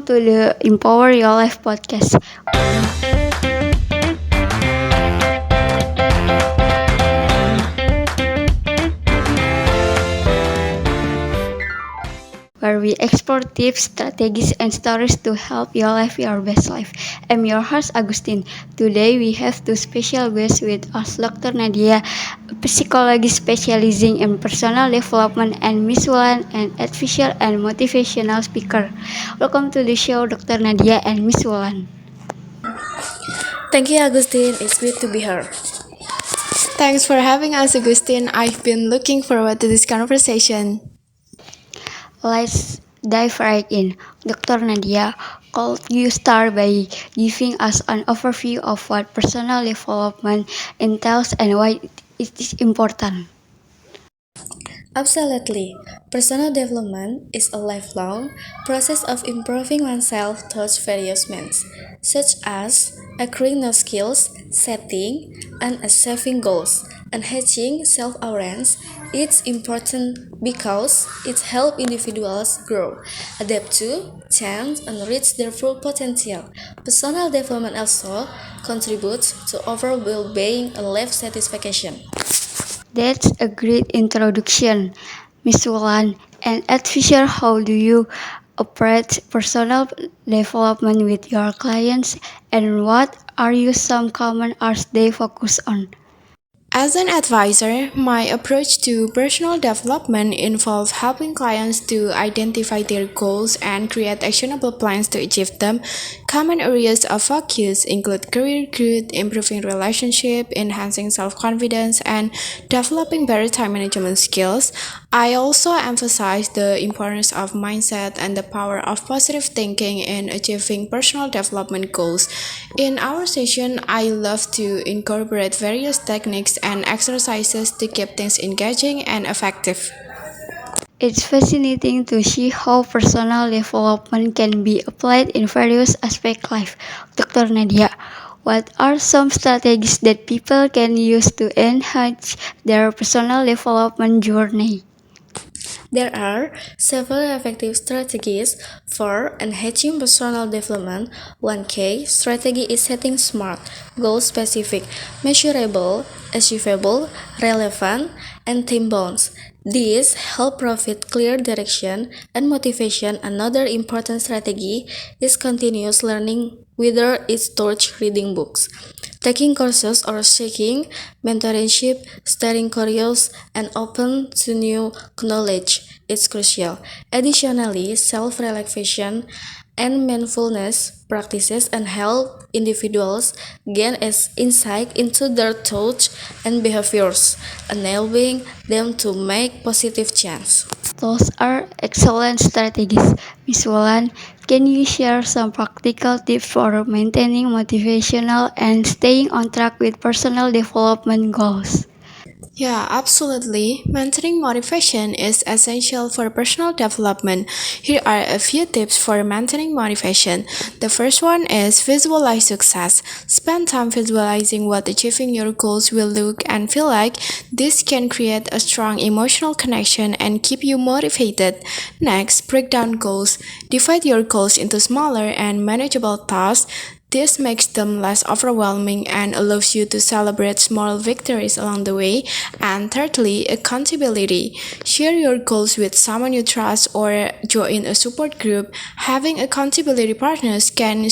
to the Empower Your Life podcast, where we explore tips, strategies, and stories to help you live your best life. I'm your host, Agustin. Today, we have two special guests with us, Dr. Nadia, a psychologist specializing in personal development, and Miss Wulan, an artificial and motivational speaker. Welcome to the show, Dr. Nadia and Miss Wulan. Thank you, Agustin. It's great to be here. Thanks for having us, Augustine. I've been looking forward to this conversation. Let's dive right in. Dr. Nadia, could you start by giving us an overview of what personal development entails and why it is important? Absolutely. Personal development is a lifelong process of improving oneself towards various means, such as acquiring new skills, setting and achieving goals, enhancing self-awareness. It's important because it helps individuals grow, adapt to change, and reach their full potential. Personal development also contributes to overall well-being and life satisfaction. That's a great introduction, Miss Wulan. And at Fisher, how do you approach personal development with your clients and what are you some common areas they focus on? As an advisor, my approach to personal development involves helping clients to identify their goals and create actionable plans to achieve them. Common areas of focus include career growth, improving relationship, enhancing self-confidence, and developing better time management skills. I also emphasize the importance of mindset and the power of positive thinking in achieving personal development goals. In our session, I love to incorporate various techniques and exercises to keep things engaging and effective. It's fascinating to see how personal development can be applied in various aspects of life. Dr. Nadia, what are some strategies that people can use to enhance their personal development journey? There are several effective strategies for enhancing personal development. One key strategy is setting SMART, goal specific, measurable, achievable, relevant, and time bound. These help provide clear direction and motivation. Another important strategy is continuous learning, whether it's towards reading books, taking courses, or seeking mentorship. Staying curious and open to new knowledge is crucial. Additionally, self-reflection and mindfulness practices and help individuals gain as insight into their thoughts and behaviors, enabling them to make positive changes. Those are excellent strategies. Miss Wulan, can you share some practical tips for maintaining motivational and staying on track with personal development goals? Yeah, absolutely. Maintaining motivation is essential for personal development. Here are a few tips for maintaining motivation. The first one is visualize success. Spend time visualizing what achieving your goals will look and feel like. This can create a strong emotional connection and keep you motivated. Next, break down goals. Divide your goals into smaller and manageable tasks. This makes them less overwhelming and allows you to celebrate small victories along the way. And thirdly, accountability. Share your goals with someone you trust or join a support group. Having accountability partners can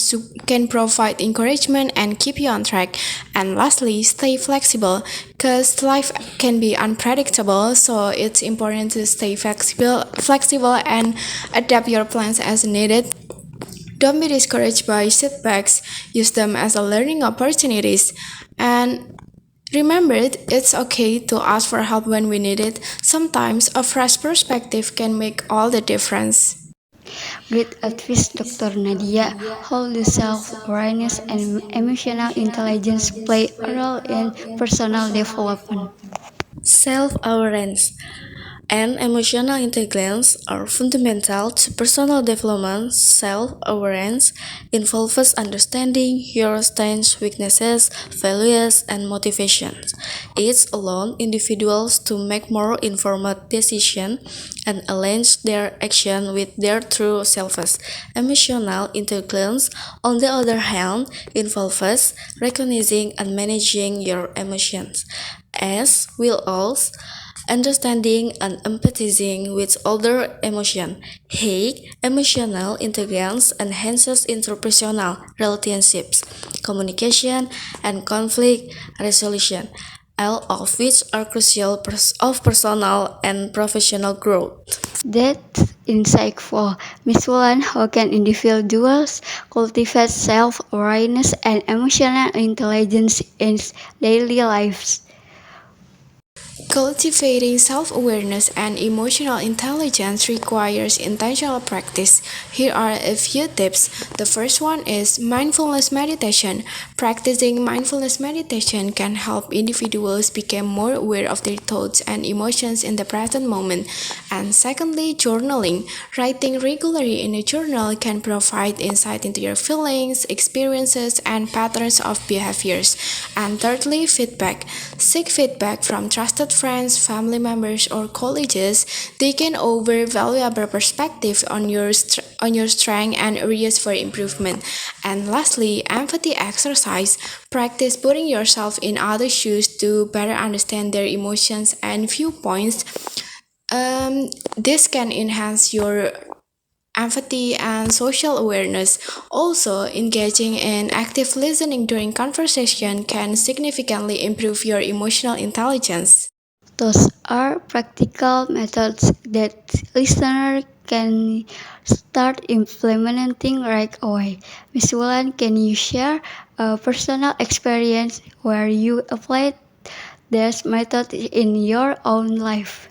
provide encouragement and keep you on track. And lastly, stay flexible because life can be unpredictable, so it's important to stay flexible and adapt your plans as needed. Don't be discouraged by setbacks, use them as a learning opportunities. And remember, it's okay to ask for help when we need it. Sometimes a fresh perspective can make all the difference. Great advice, Dr. Nadia. How do self-awareness and emotional intelligence play a role in personal development? Self-awareness and emotional intelligence are fundamental to personal development. Self-awareness involves understanding your strengths, weaknesses, values, and motivations. It allows individuals to make more informed decisions and align their action with their true selves. Emotional intelligence, on the other hand, involves recognizing and managing your emotions, as well as understanding and empathizing with other emotions. Emotional intelligence enhances interpersonal relationships, communication, and conflict resolution, all of which are crucial of personal and professional growth. That's insightful. Miss Wulan, how can individuals cultivate self-awareness and emotional intelligence in daily lives? Cultivating self awareness and emotional intelligence requires intentional practice. Here are a few tips. The first one is mindfulness meditation. Practicing mindfulness meditation can help individuals become more aware of their thoughts and emotions in the present moment. And secondly, journaling. Writing regularly in a journal can provide insight into your feelings, experiences, and patterns of behaviors. And thirdly, feedback. Seek feedback from trusted friends, family members, or colleagues. They can offer valuable perspective on your strength and areas for improvement. And lastly, empathy exercise. Practice putting yourself in others' shoes to better understand their emotions and viewpoints. This can enhance your empathy and social awareness. Also, engaging in active listening during conversation can significantly improve your emotional intelligence. Those are practical methods that listeners can start implementing right away. Miss Wulan, can you share a personal experience where you applied this method in your own life?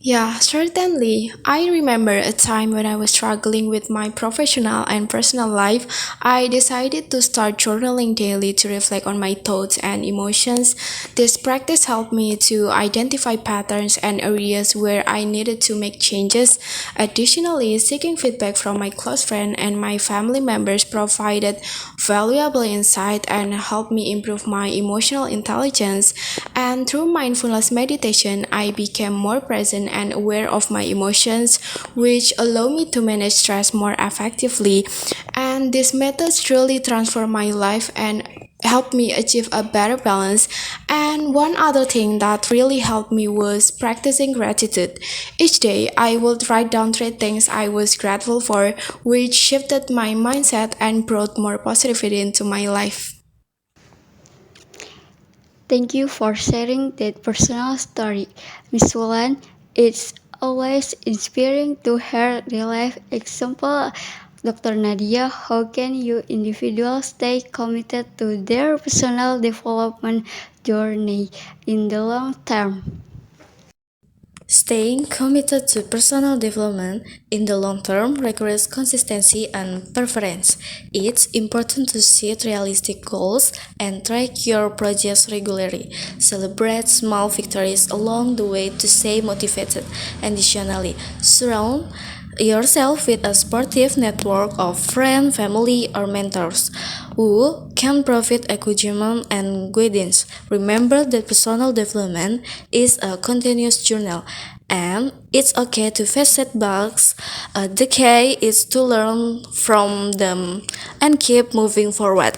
Yeah, certainly. I remember a time when I was struggling with my professional and personal life. I decided to start journaling daily to reflect on my thoughts and emotions. This practice helped me to identify patterns and areas where I needed to make changes. Additionally, seeking feedback from my close friends and my family members provided valuable insight and helped me improve my emotional intelligence. And through mindfulness meditation, I became more present and aware of my emotions, which allow me to manage stress more effectively. And these methods truly transform my life and help me achieve a better balance. And one other thing that really helped me was practicing gratitude. Each day, I would write down three things I was grateful for, which shifted my mindset and brought more positivity into my life. Thank you for sharing that personal story. Miss Wulan, it's always inspiring to hear real life example. Dr. Nadia, how can you individuals stay committed to their personal development journey in the long term? Staying committed to personal development in the long term requires consistency and perseverance. It's important to set realistic goals and track your progress regularly. Celebrate small victories along the way to stay motivated. Additionally, surround yourself with a supportive network of friends, family, or mentors who can provide encouragement and guidance. Remember that personal development is a continuous journey, and it's okay to face setbacks. The key is to learn from them and keep moving forward.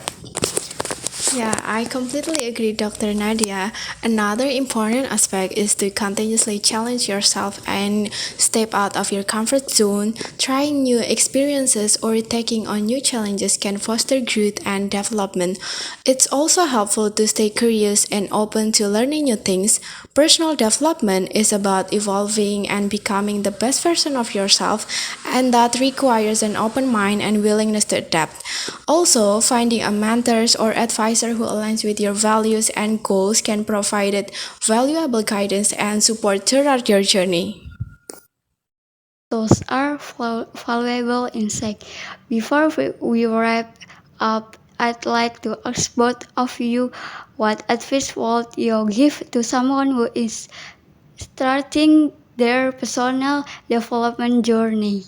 Yeah, I completely agree, Dr. Nadia. Another important aspect is to continuously challenge yourself and step out of your comfort zone. Trying new experiences or taking on new challenges can foster growth and development. It's also helpful to stay curious and open to learning new things. Personal development is about evolving and becoming the best version of yourself, and that requires an open mind and willingness to adapt. Also, finding a mentor or advisor who aligns with your values and goals can provide valuable guidance and support throughout your journey. Those are valuable insights. Before we wrap up, I'd like to ask both of you what advice would you give to someone who is starting their personal development journey.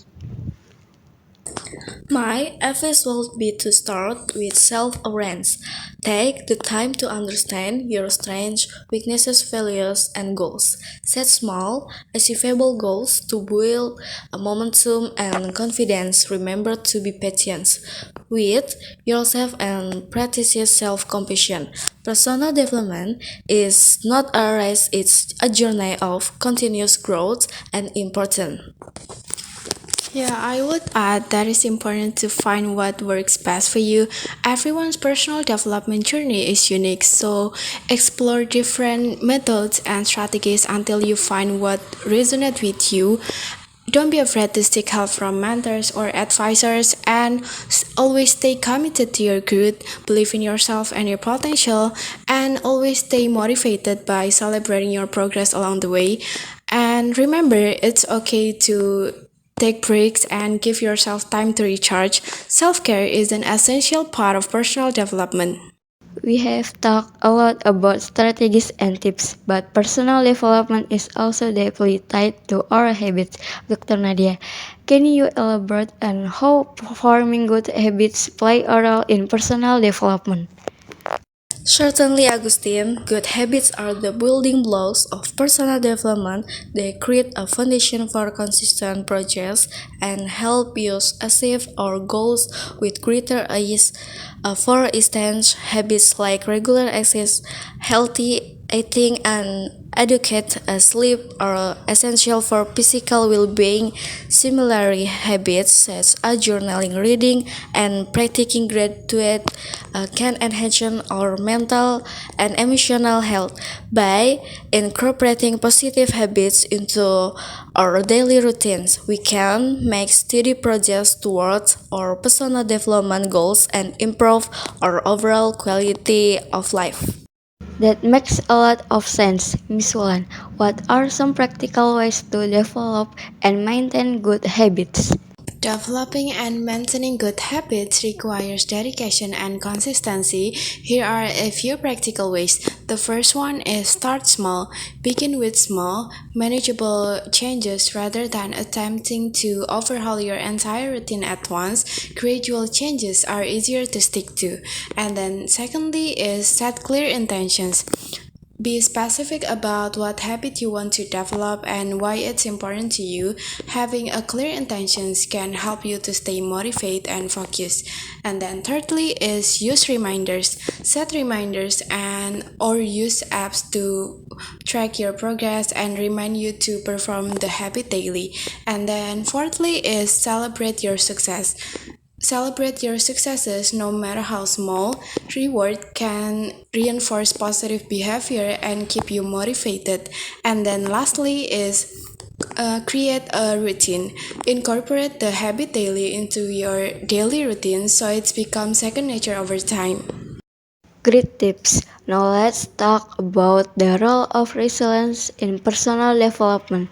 My advice would be to start with self-awareness. Take the time to understand your strengths, weaknesses, failures, and goals. Set small, achievable goals to build a momentum and confidence. Remember to be patient with yourself and practice self-compassion. Personal development is not a race, it's a journey of continuous growth and important. Yeah, I would add that it's important to find what works best for you. Everyone's personal development journey is unique, so explore different methods and strategies until you find what resonates with you. Don't be afraid to seek help from mentors or advisors, and always stay committed to your growth, believe in yourself and your potential, and always stay motivated by celebrating your progress along the way. And remember, it's okay to take breaks and give yourself time to recharge. Self care is an essential part of personal development. We have talked a lot about strategies and tips, but personal development is also deeply tied to our habits. Dr. Nadia, can you elaborate on how forming good habits play a role in personal development? Certainly, Augustine, good habits are the building blocks of personal development. They create a foundation for consistent progress and help us achieve our goals with greater ease. For instance, habits like regular exercise, healthy eating, and adequate sleep are essential for physical well-being. Similarly, habits such as journaling, reading, and practicing gratitude can enhance our mental and emotional health. By incorporating positive habits into our daily routines, we can make steady progress towards our personal development goals and improve our overall quality of life. That makes a lot of sense, Miss Wulan. What are some practical ways to develop and maintain good habits? Developing and maintaining good habits requires dedication and consistency. Here are a few practical ways. The first one is start small. Begin with small, manageable changes rather than attempting to overhaul your entire routine at once. Gradual changes are easier to stick to. And then, secondly, is set clear intentions. Be specific about what habit you want to develop and why it's important to you. Having a clear intentions can help you to stay motivated and focused. And then thirdly is use reminders. Set reminders and or use apps to track your progress and remind you to perform the habit daily. And then fourthly is celebrate your success. Celebrate your successes no matter how small. Reward can reinforce positive behavior and keep you motivated. And then lastly is create a routine. Incorporate the habit daily into your daily routine so it becomes second nature over time. Great tips. Now let's talk about the role of resilience in personal development.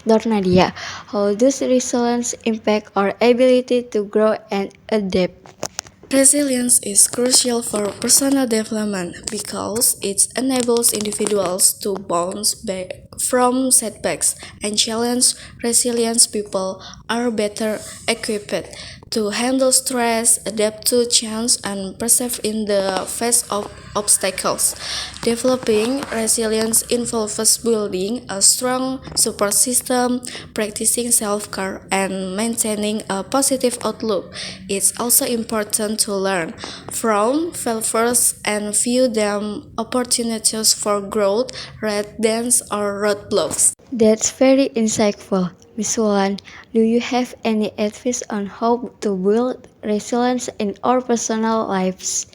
Dr. Nadia, how does resilience impact our ability to grow and adapt? Resilience is crucial for personal development because it enables individuals to bounce back from setbacks and challenge. Resilient people are better equipped to handle stress, adapt to change, and persevere in the face of obstacles. Developing resilience involves building a strong support system, practicing self-care, and maintaining a positive outlook. It's also important to learn from failures and view them opportunities for growth rather than roadblocks. That's very insightful. Miss Wulan, do you have any advice on how to build resilience in our personal lives?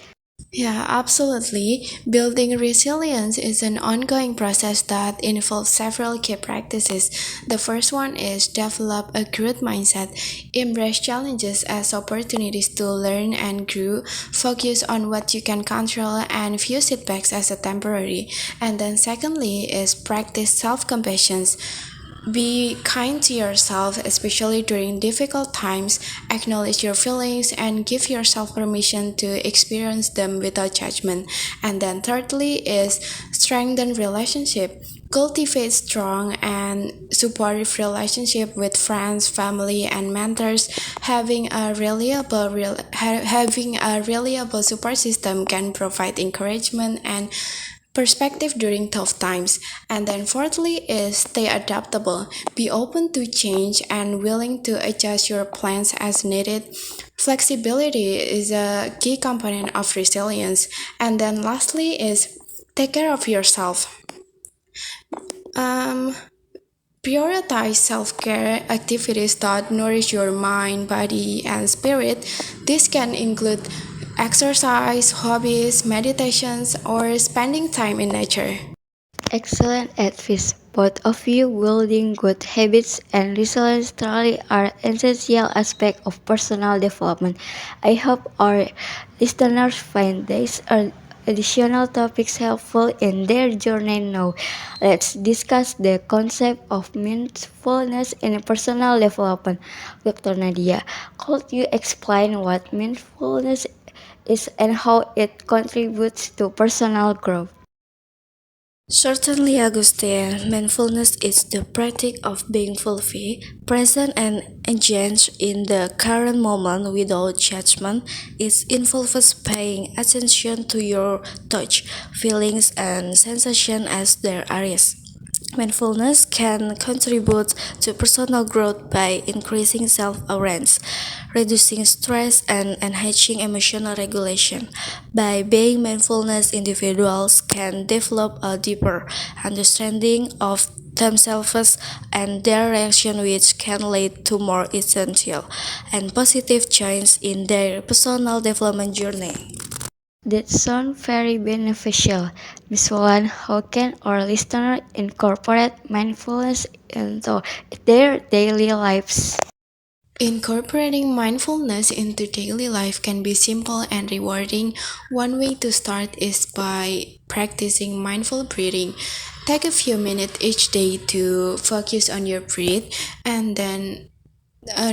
Yeah, absolutely. Building resilience is an ongoing process that involves several key practices. The first one is develop a growth mindset. Embrace challenges as opportunities to learn and grow. Focus on what you can control and view setbacks as a temporary. And then secondly is practice self-compassion. Be kind to yourself, especially during difficult times. Acknowledge your feelings and give yourself permission to experience them without judgment. And then thirdly is strengthen relationship. Cultivate strong and supportive relationship with friends, family, and mentors. Having a reliable support system can provide encouragement and perspective during tough times. And then fourthly is stay adaptable. Be open to change and willing to adjust your plans as needed. Flexibility is a key component of resilience. And then lastly is take care of yourself. Um, Prioritize self-care activities that nourish your mind, body, and spirit. This can include exercise, hobbies, meditations, or spending time in nature. Excellent advice. Both of you building good habits and resilience truly are essential aspects of personal development. I hope our listeners find these additional topics helpful in their journey now. Let's discuss the concept of mindfulness in personal development. Dr. Nadia, could you explain what mindfulness is and how it contributes to personal growth? Certainly, Augustine, mindfulness is the practice of being fully present and engaged in the current moment without judgment. It involves paying attention to your thoughts, feelings, and sensations as they arise. Mindfulness can contribute to personal growth by increasing self awareness, reducing stress, and enhancing emotional regulation. By being mindfulness, individuals can develop a deeper understanding of themselves and their reaction, which can lead to more essential and positive change in their personal development journey. That sounds very beneficial. Miss Walan, how can our listeners incorporate mindfulness into their daily lives? Incorporating mindfulness into daily life can be simple and rewarding. One way to start is by practicing mindful breathing. Take a few minutes each day to focus on your breath and then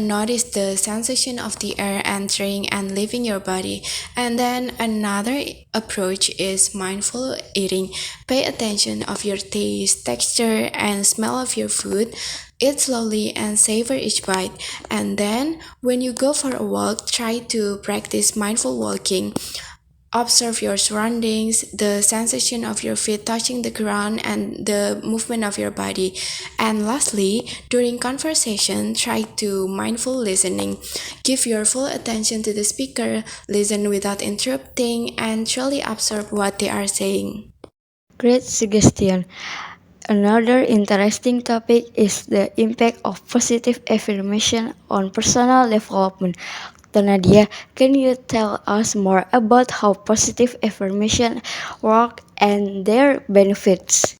notice the sensation of the air entering and leaving your body. And then another approach is mindful eating. Pay attention of your taste, texture, and smell of your food. Eat slowly and savor each bite. And then when you go for a walk, try to practice mindful walking. Observe your surroundings, the sensation of your feet touching the ground, and the movement of your body. And lastly, during conversation, try to mindful listening. Give your full attention to the speaker, listen without interrupting, and truly observe what they are saying. Great suggestion. Another interesting topic is the impact of positive affirmation on personal development. Dr. Nadia, can you tell us more about how positive affirmation work and their benefits?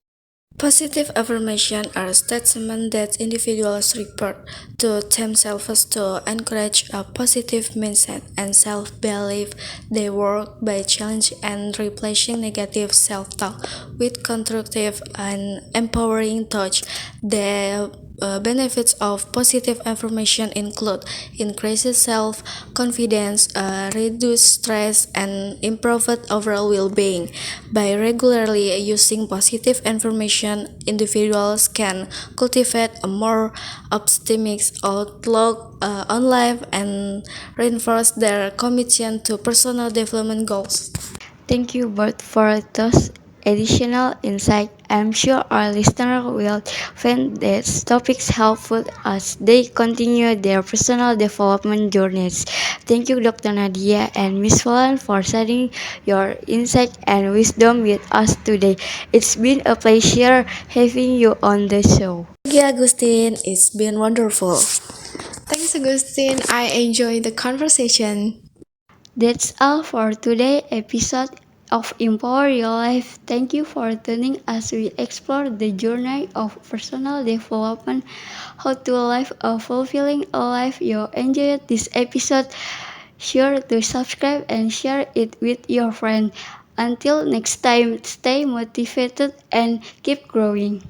Positive affirmation are statements that individuals report to themselves to encourage a positive mindset and self-belief. They work by challenging and replacing negative self-talk with constructive and empowering thoughts. The benefits of positive affirmation include increased self-confidence, reduced stress, and improved overall well-being. By regularly using positive affirmation, individuals can cultivate a more optimistic outlook on life and reinforce their commitment to personal development goals. Thank you both for those additional insight. I'm sure our listeners will find these topics helpful as they continue their personal development journeys. Thank you, Dr. Nadia and Miss Falan, for sharing your insight and wisdom with us today. It's been a pleasure having you on the show. Thank you, Agustin. It's been wonderful. Thanks, Augustine. I enjoyed the conversation. That's all for today's episode of Empower Your Life. Thank you for tuning as we explore the journey of personal development, how to live a fulfilling life. You enjoyed this episode, sure to subscribe and share it with your friend. Until next time, stay motivated and keep growing.